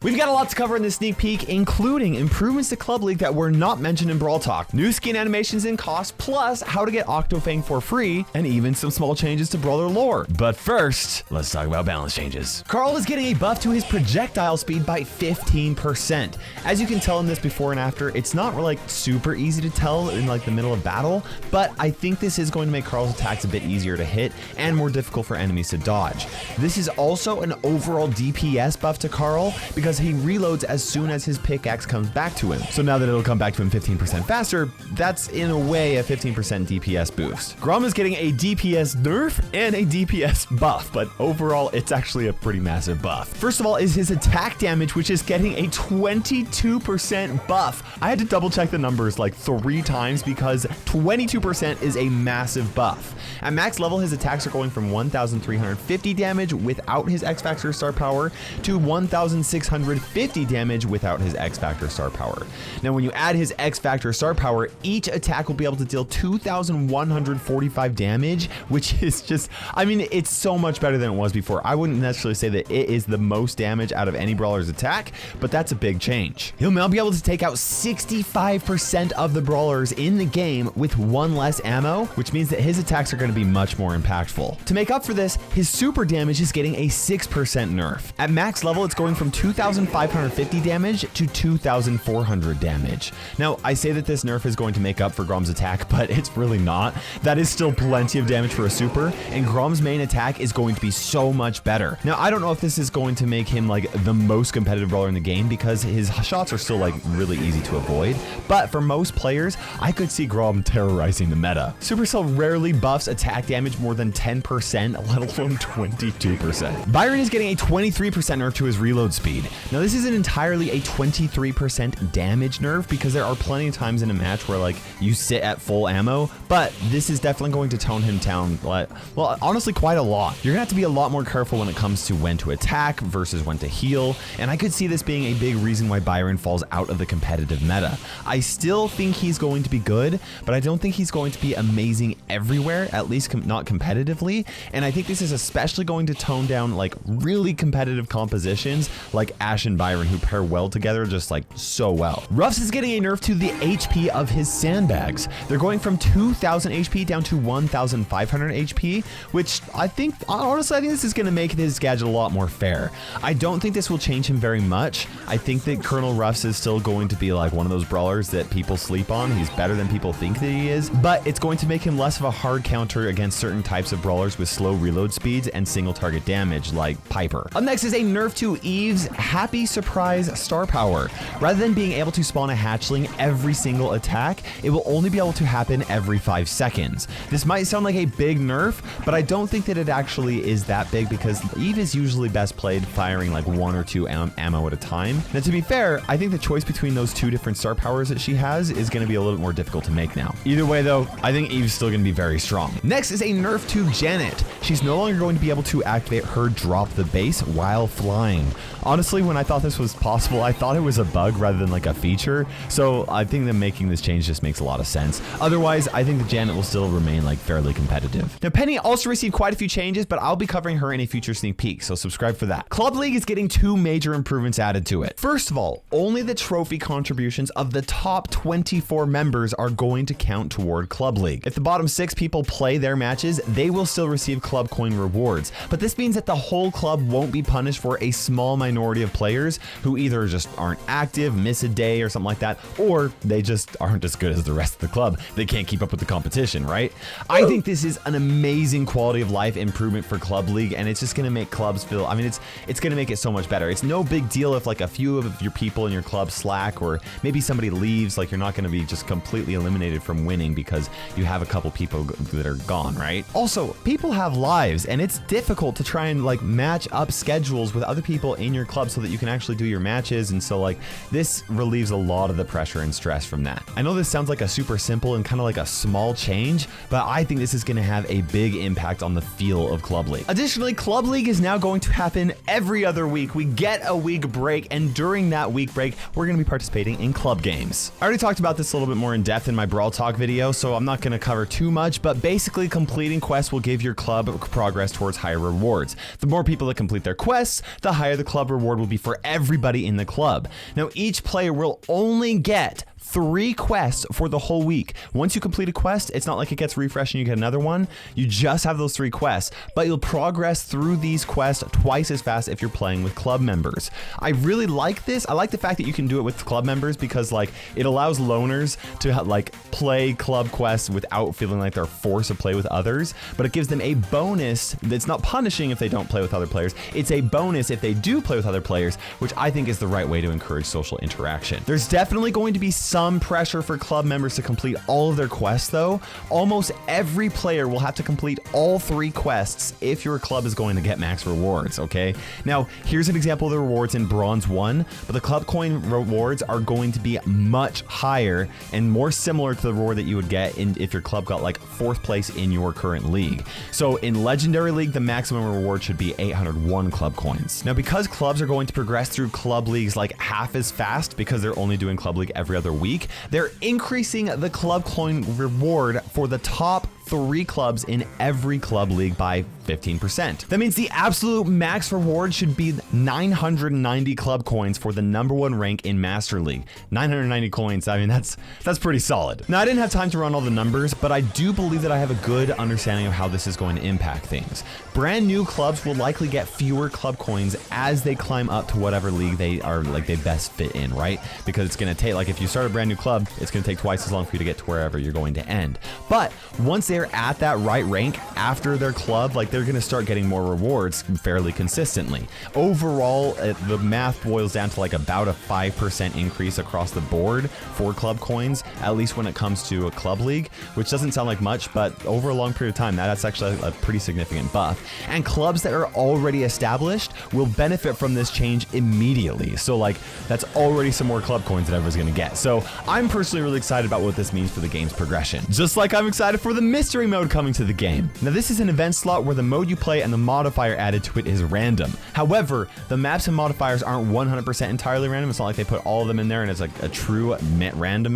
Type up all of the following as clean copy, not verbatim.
We've got a lot to cover in this sneak peek, including improvements to Club League that were not mentioned in Brawl Talk, new skin animations and cost, plus how to get Octofang for free, and even some small changes to Brawler lore. But first, let's talk about balance changes. Carl is getting a buff to his projectile speed by 15%. As you can tell in this before and after, it's not like super easy to tell in like the middle of battle, but I think this is going to make Carl's attacks a bit easier to hit and more difficult for enemies to dodge. This is also an overall DPS buff to Carl because he reloads as soon as his pickaxe comes back to him. So now that it'll come back to him 15% faster, that's in a way a 15% DPS boost. Grom is getting a DPS nerf and a DPS buff, but overall it's actually a pretty massive buff. First of all is his attack damage, which is getting a 22% buff. I had to double check the numbers like 3 times because 22% is a massive buff. At max level, his attacks are going from 1,350 damage without his X Factor star power to 1,650 damage without his X Factor star power. Now, when you add his X Factor star power, each attack will be able to deal 2,145 damage, which is just, I mean, it's so much better than it was before. I wouldn't necessarily say that it is the most damage out of any brawler's attack, but that's a big change. He'll now be able to take out 65% of the brawlers in the game with 1 less ammo, which means that his attacks are going to be much more impactful. To make up for this, his super damage is getting a 6% nerf. At max level, it's going from 2,550 damage to 2,400 damage. Now, I say that this nerf is going to make up for Grom's attack, but it's really not. That is still plenty of damage for a super, and Grom's main attack is going to be so much better. Now, I don't know if this is going to make him like the most competitive brawler in the game because his shots are still like really easy to avoid, but for most players, I could see Grom terrorizing the meta. Supercell rarely buffs attack damage more than 10%, let alone 22%. Byron is getting a 23% nerf to his reload speed. Now, this isn't entirely a 23% damage nerf because there are plenty of times in a match where like you sit at full ammo, but this is definitely going to tone him down, well, honestly, quite a lot. You're gonna have to be a lot more careful when it comes to when to attack versus when to heal, and I could see this being a big reason why Byron falls out of the competitive meta. I still think he's going to be good, but I don't think he's going to be amazing everywhere, at least not competitively, and I think this is especially going to tone down like really competitive compositions like Ashe and Byron, who pair well together just like so well. Ruffs is getting a nerf to the HP of his sandbags. They're going from 2,000 HP down to 1,500 HP, which honestly, I think this is going to make his gadget a lot more fair. I don't think this will change him very much. I think that Colonel Ruffs is still going to be like one of those brawlers that people sleep on. He's better than people think that he is, but it's going to make him less of a hard counter against certain types of brawlers with slow reload speeds and single target damage like Piper. Up next is a nerf to Eve's Happy Surprise star power. Rather than being able to spawn a hatchling every single attack, it will only be able to happen every 5 seconds. This might sound like a big nerf, but I don't think that it actually is that big because Eve is usually best played firing like 1 or 2 ammo at a time. Now, to be fair, I think the choice between those 2 different star powers that she has is going to be a little bit more difficult to make now. Either way though, I think Eve's still going to be very strong. Next is a nerf to Janet. She's no longer going to be able to activate her drop the base while flying. Honestly, when I thought this was possible, I thought it was a bug rather than like a feature, so I think that making this change just makes a lot of sense. Otherwise, I think that Janet will still remain like fairly competitive. Now, Penny also received quite a few changes, but I'll be covering her in a future sneak peek, so subscribe for that. Club League is getting 2 major improvements added to it. First of all, only the trophy contributions of the top 24 members are going to count toward Club League. If the bottom 6 people play their matches, they will still receive club coin rewards, but this means that the whole club won't be punished for a small minority of players who either just aren't active, miss a day or something like that, or they just aren't as good as the rest of the club. They can't keep up with the competition, right? I think this is an amazing quality of life improvement for Club League, and it's just going to make clubs feel, I mean, it's going to make it so much better. It's no big deal if like a few of your people in your club slack, or maybe somebody leaves. Like, you're not going to be just completely eliminated from winning because you have a couple people that are gone, right? Also, people have lives, and it's difficult to try and like match up schedules with other people in your club so that you can actually do your matches, and so like this relieves a lot of the pressure and stress from that. I know this sounds like a super simple and kind of like a small change, but I think this is going to have a big impact on the feel of Club League. Additionally, Club League is now going to happen every other week. We get a week break, and during that week break, we're going to be participating in club games. I already talked about this a little bit more in depth in my Brawl Talk video, so I'm not going to cover too much, but basically completing quests will give your club progress towards higher rewards. The more people that complete their quests, the higher the club reward will be for everybody in the club. Now, each player will only get 3 quests for the whole week. Once you complete a quest, it's not like it gets refreshed and you get another one. You just have those 3 quests, but you'll progress through these quests twice as fast if you're playing with club members. I really like this. I like the fact that you can do it with club members because like it allows loners to like play club quests without feeling like they're forced to play with others, but it gives them a bonus that's not punishing if they don't play with other players. It's a bonus if they do play with other players, which I think is the right way to encourage social interaction. There's definitely going to be some pressure for club members to complete all of their quests though. Almost every player will have to complete all 3 quests if your club is going to get max rewards, okay? Now, here's an example of the rewards in Bronze 1, but the club coin rewards are going to be much higher and more similar to the reward that you would get if your club got like 4th place in your current league. So in Legendary League, the maximum reward should be 801 club coins. Now, because clubs are going to progress through club leagues like half as fast because they're only doing club league every other week, they're increasing the club coin reward for the top 3 clubs in every club league by 15%. That means the absolute max reward should be 990 club coins for the #1 rank in Master League. 990 coins, I mean, that's pretty solid. Now, I didn't have time to run all the numbers, but I do believe that I have a good understanding of how this is going to impact things. Brand new clubs will likely get fewer club coins as they climb up to whatever league they are like they best fit in, right? Because it's gonna take, like if you start a brand new club, it's gonna take twice as long for you to get to wherever you're going to end. But once they're at that right rank after their club, like they're gonna start getting more rewards fairly consistently. Overall, the math boils down to like about a 5% increase across the board for club coins, at least when it comes to a club league, which doesn't sound like much, but over a long period of time, that's actually a pretty significant buff. And clubs that are already established will benefit from this change immediately. So like that's already some more club coins that everyone's gonna get. So I'm personally really excited about what this means for the game's progression. Just like I'm excited for the mystery mode coming to the game. Now, this is an event slot where the mode you play and the modifier added to it is random. However, the maps and modifiers aren't 100% entirely random. It's not like they put all of them in there and it's like a true random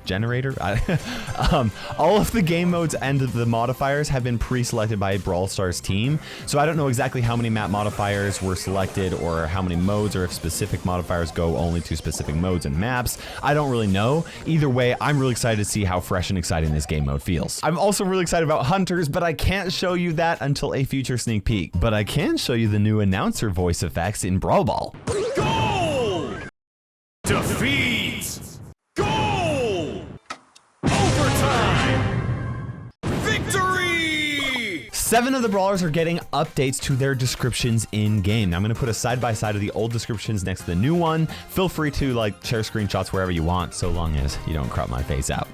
generator. All of the game modes and the modifiers have been pre-selected by a Brawl Stars team. So I don't know exactly how many map modifiers were selected or how many modes, or if specific modifiers go only to specific modes and maps. I don't really know. Either way, I'm really excited to see how fresh and exciting this game mode feels. I'm also really excited about Hunters, but I can't show you that until a future sneak peek. But I can show you the new announcer voice effects in Brawl Ball. Goal! Defeat! Goal! Overtime! Victory! 7 of the brawlers are getting updates to their descriptions in game. Now, I'm gonna put a side by side of the old descriptions next to the new one. Feel free to like share screenshots wherever you want, so long as you don't crop my face out.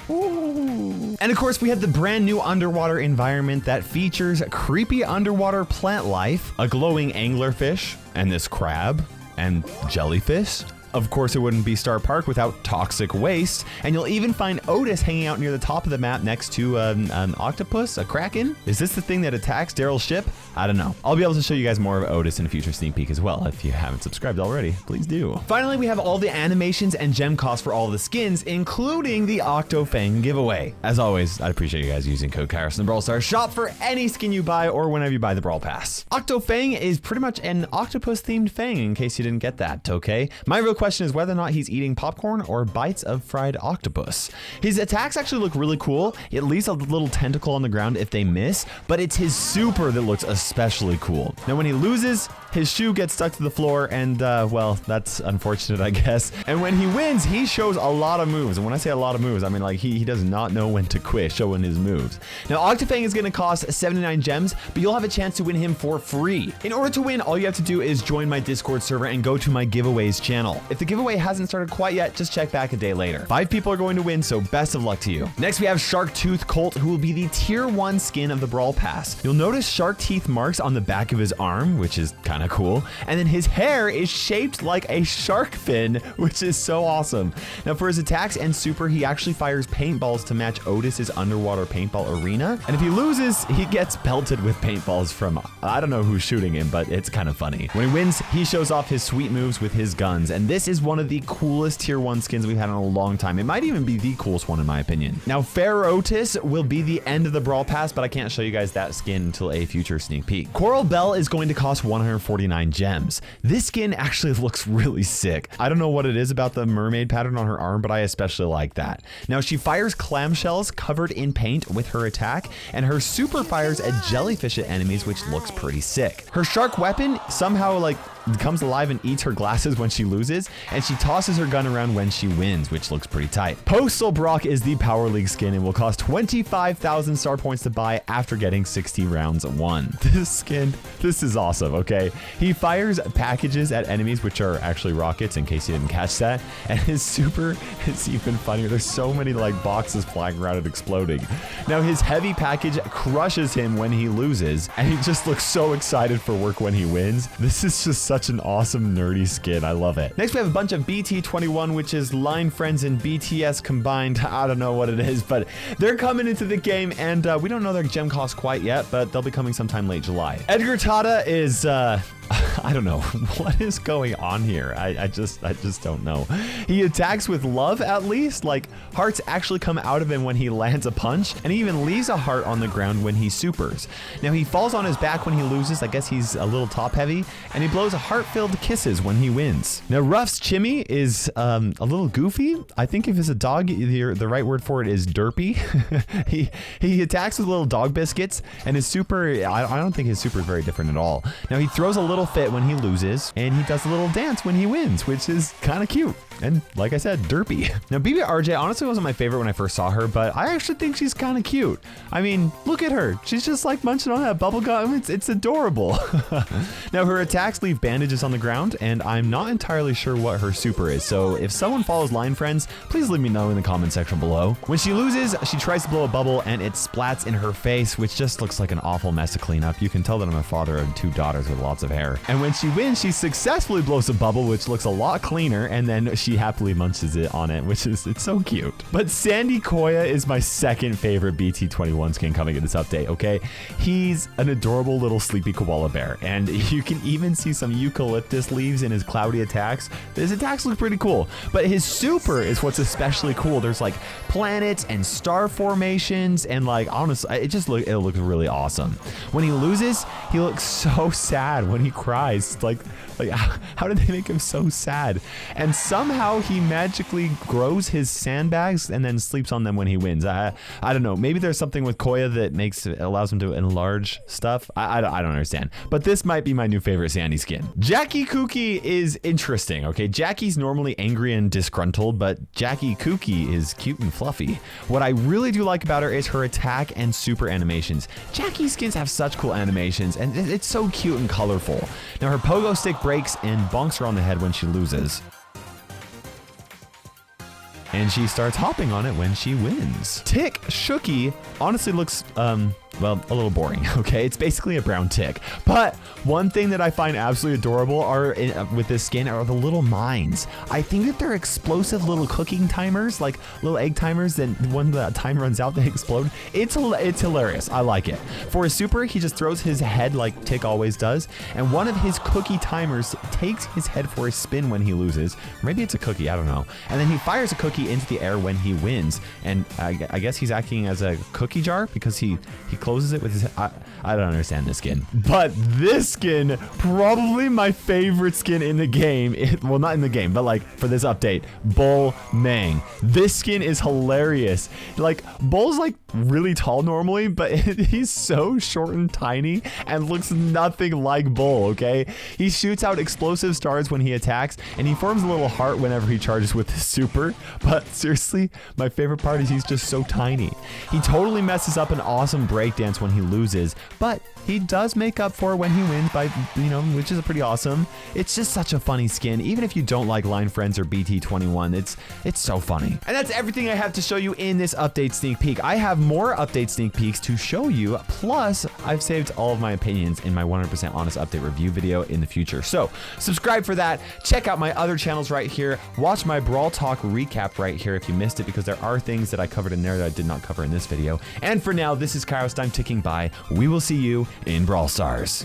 Ooh. And of course, we have the brand new underwater environment that features creepy underwater plant life, a glowing anglerfish, and this crab, and jellyfish. Of course, it wouldn't be Star Park without toxic waste, and you'll even find Otis hanging out near the top of the map next to an octopus, a kraken. Is this the thing that attacks Daryl's ship? I don't know. I'll be able to show you guys more of Otis in a future sneak peek as well. If you haven't subscribed already, please do. Finally, we have all the animations and gem costs for all the skins, including the Octofang giveaway. As always, I'd appreciate you guys using code Kairos in the Brawl Stars shop for any skin you buy or whenever you buy the Brawl Pass. Octofang is pretty much an octopus-themed fang, in case you didn't get that, okay? My real question is whether or not he's eating popcorn or bites of fried octopus. His attacks actually look really cool. It leaves a little tentacle on the ground if they miss, but it's his super that looks especially cool. Now, when he loses, his shoe gets stuck to the floor, and well, that's unfortunate, I guess. And when he wins, he shows a lot of moves. And when I say a lot of moves, I mean like he does not know when to quit showing his moves. Now, Octofang is gonna cost 79 gems, but you'll have a chance to win him for free. In order to win, all you have to do is join my Discord server and go to my giveaways channel. If the giveaway hasn't started quite yet, just check back a day later. 5 people are going to win, so best of luck to you. Next, we have Shark Tooth Colt, who will be the tier 1 skin of the Brawl Pass. You'll notice shark teeth marks on the back of his arm, which is kind of cool. And then his hair is shaped like a shark fin, which is so awesome. Now, for his attacks and super, he actually fires paintballs to match Otis's underwater paintball arena. And if he loses, he gets pelted with paintballs from, I don't know who's shooting him, but it's kind of funny. When he wins, he shows off his sweet moves with his guns. And this this is one of the coolest tier 1 skins we've had in a long time. It might even be the coolest one in my opinion. Now, Otis will be the end of the Brawl Pass, but I can't show you guys that skin until a future sneak peek. Coral Belle is going to cost 149 gems. This skin actually looks really sick. I don't know what it is about the mermaid pattern on her arm, but I especially like that. Now, she fires clamshells covered in paint with her attack, and her super fires a jellyfish at enemies, which looks pretty sick. Her shark weapon somehow comes alive and eats her glasses when she loses, and she tosses her gun around when she wins, which looks pretty tight. Postal Brock is the Power League skin and will cost 25,000 star points to buy after getting 60 rounds won. This skin, this is awesome, okay? He fires packages at enemies, which are actually rockets, in case you didn't catch that, and his super is even funnier. There's so many boxes flying around and exploding. Now, his heavy package crushes him when he loses, and he just looks so excited for work when he wins. This is just such an awesome nerdy skin. I love it. Next, we have a bunch of BT21, which is Line Friends and BTS combined. I don't know what it is, but they're coming into the game, and we don't know their gem cost quite yet, but they'll be coming sometime late July. Edgar Tata is I don't know what is going on here. I just don't know. He attacks with love, at least. Hearts actually come out of him when he lands a punch, and he even leaves a heart on the ground when he supers. Now, he falls on his back when he loses. I guess he's a little top heavy, and he blows heart-filled kisses when he wins. Now, Ruff's Chimmy is a little goofy. I think if it's a dog, the right word for it is derpy. he attacks with little dog biscuits, and his super, I don't think his super is very different at all. Now, he throws a little fit when he loses, and he does a little dance when he wins, which is kind of cute. And like I said, derpy. Now, BBRJ honestly wasn't my favorite when I first saw her, but I actually think she's kind of cute. I mean, look at her. She's just munching on that bubble gum. It's adorable. Now, her attacks leave bandages on the ground, and I'm not entirely sure what her super is. So if someone follows Line Friends, please let me know in the comment section below. When she loses, she tries to blow a bubble, and it splats in her face, which just looks like an awful mess to clean up. You can tell that I'm a father of 2 daughters with lots of hair. And when she wins, she successfully blows a bubble, which looks a lot cleaner, and then she happily munches it on it, which is, it's so cute. But Sandy Koya is my second favorite BT21 skin coming in this update, okay? He's an adorable little sleepy koala bear, and you can even see some eucalyptus leaves in his cloudy attacks. His attacks look pretty cool, but his super is what's especially cool. There's planets and star formations, and honestly, it looks really awesome. When he loses, he looks so sad when he cries. How did they make him so sad? And somehow he magically grows his sandbags and then sleeps on them when he wins. I don't know. Maybe there's something with Koya that allows him to enlarge stuff. I don't understand. But this might be my new favorite Sandy skin. Jackie Kooky is interesting. Okay, Jackie's normally angry and disgruntled, but Jackie Kooky is cute and fluffy. What I really do like about her is her attack and super animations. Jackie's skins have such cool animations, and it's so cute and colorful. Now, her pogo stick breaks and bonks her on the head when she loses. And she starts hopping on it when she wins. Tick Shooky honestly looks, well, a little boring, okay? It's basically a brown tick. But one thing that I find absolutely adorable with this skin are the little mines. I think that they're explosive little cooking timers, little egg timers, that when the time runs out, they explode. It's hilarious. I like it. For his super, he just throws his head like Tick always does, and one of his cookie timers takes his head for a spin when he loses. Maybe it's a cookie, I don't know. And then he fires a cookie into the air when he wins, and I guess he's acting as a cookie jar because he closes it with his... I don't understand this skin. But this skin, probably my favorite skin in the game. Well, not in the game, but for this update, Bull Mang. This skin is hilarious. Bull's really tall normally, but he's so short and tiny and looks nothing like Bull, okay? He shoots out explosive stars when he attacks, and he forms a little heart whenever he charges with his super. But seriously, my favorite part is he's just so tiny. He totally messes up an awesome breakdance when he loses, but he does make up for it when he wins by, which is pretty awesome. It's just such a funny skin. Even if you don't like Line Friends or BT21, it's so funny. And that's everything I have to show you in this update sneak peek. I have more update sneak peeks to show you, plus I've saved all of my opinions in my 100% honest update review video in the future. So subscribe for that. Check out my other channels right here. Watch my Brawl Talk recap right here if you missed it, because there are things that I covered in there that I did not cover in this video. And for now, this is KairosTime ticking by. We will see you in Brawl Stars.